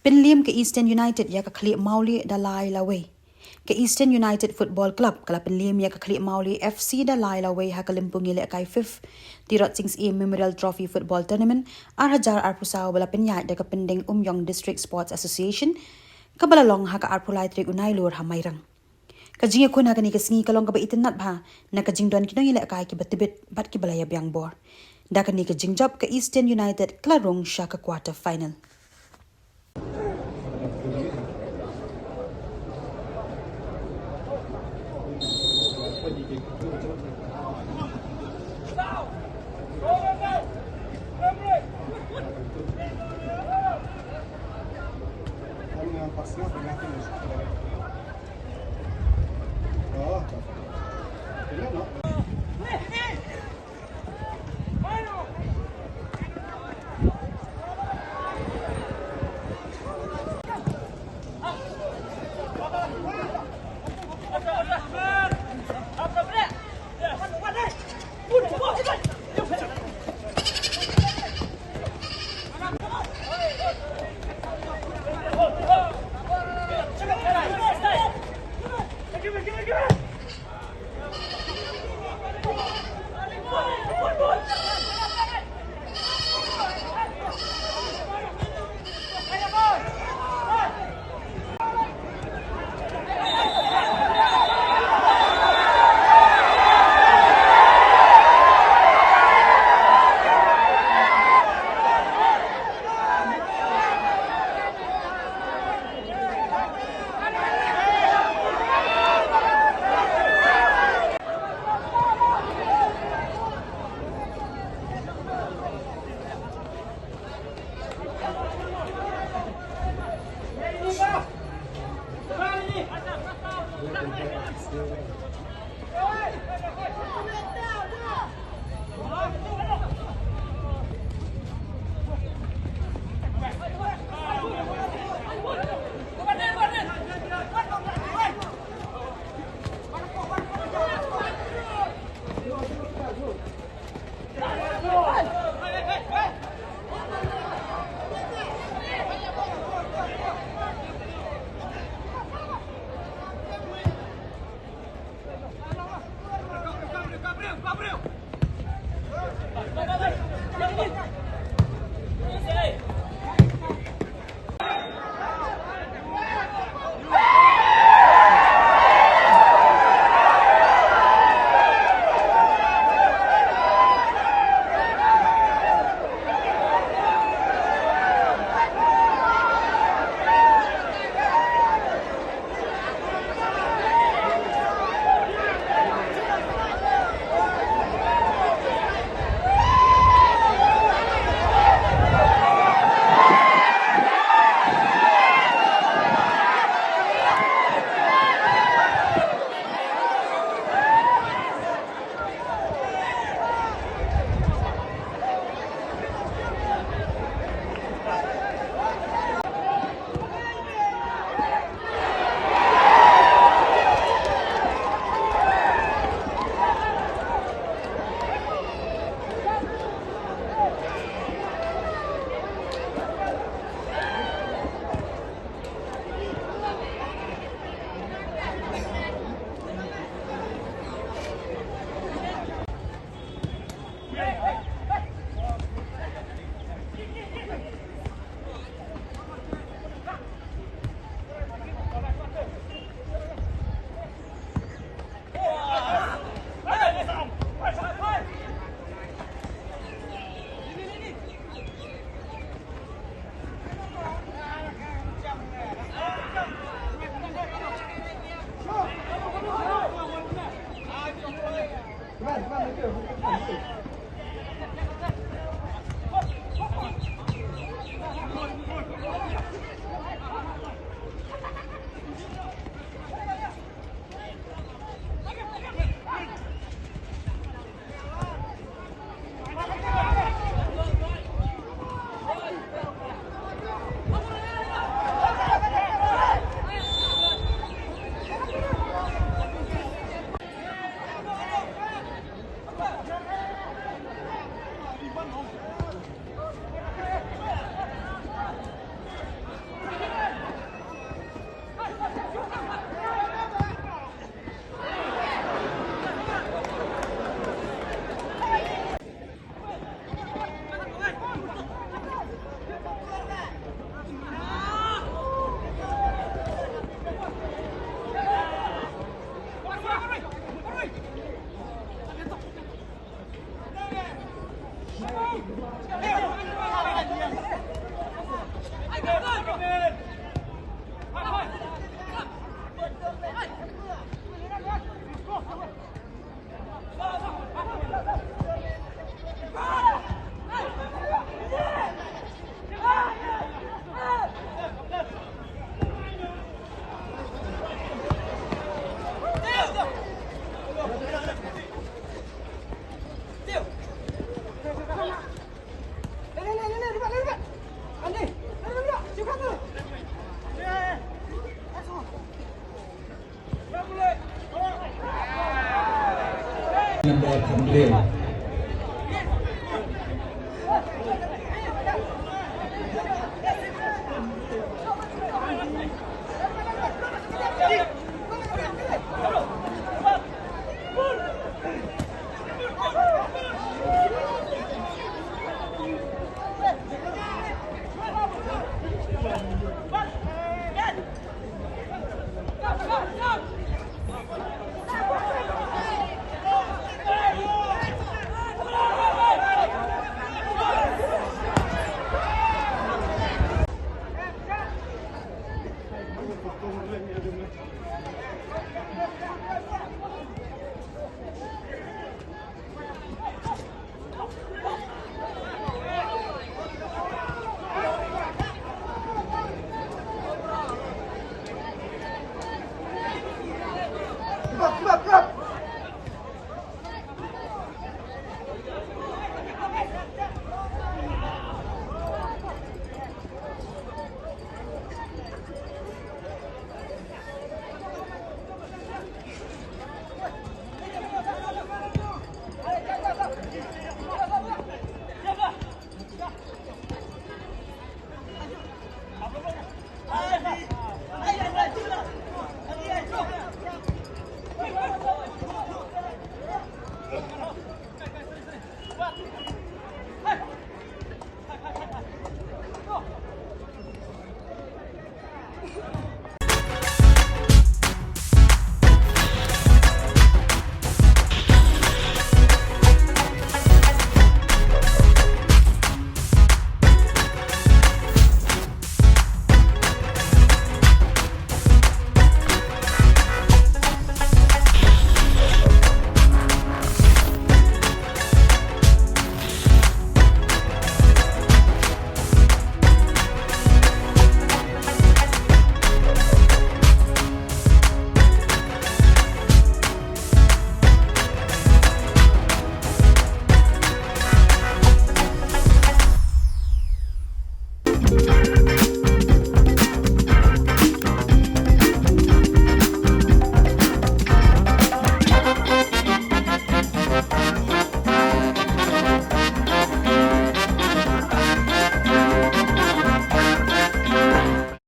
Penliam ke Eastern United ya ka klik mauli dalai lawe. Ke Eastern United Football Club kala penliam ya ka klik mauli FC dalai lawe ha kalimpungi le kai fifth Tirot Sings A Memorial Trophy Football Tournament arhajar arpusaw bala penyat da ka pending Umyong District Sports Association kabalalong ha ka arpulai trik unai lur ha mairang. Kajing kun ha kani kasingi kalong ka ba itinat ba na kajing don kinong ile kai ki batibit bat ki balaya biang bor. Da kani kajing job ke Eastern United klarong sya ka quarter final. Number complaint.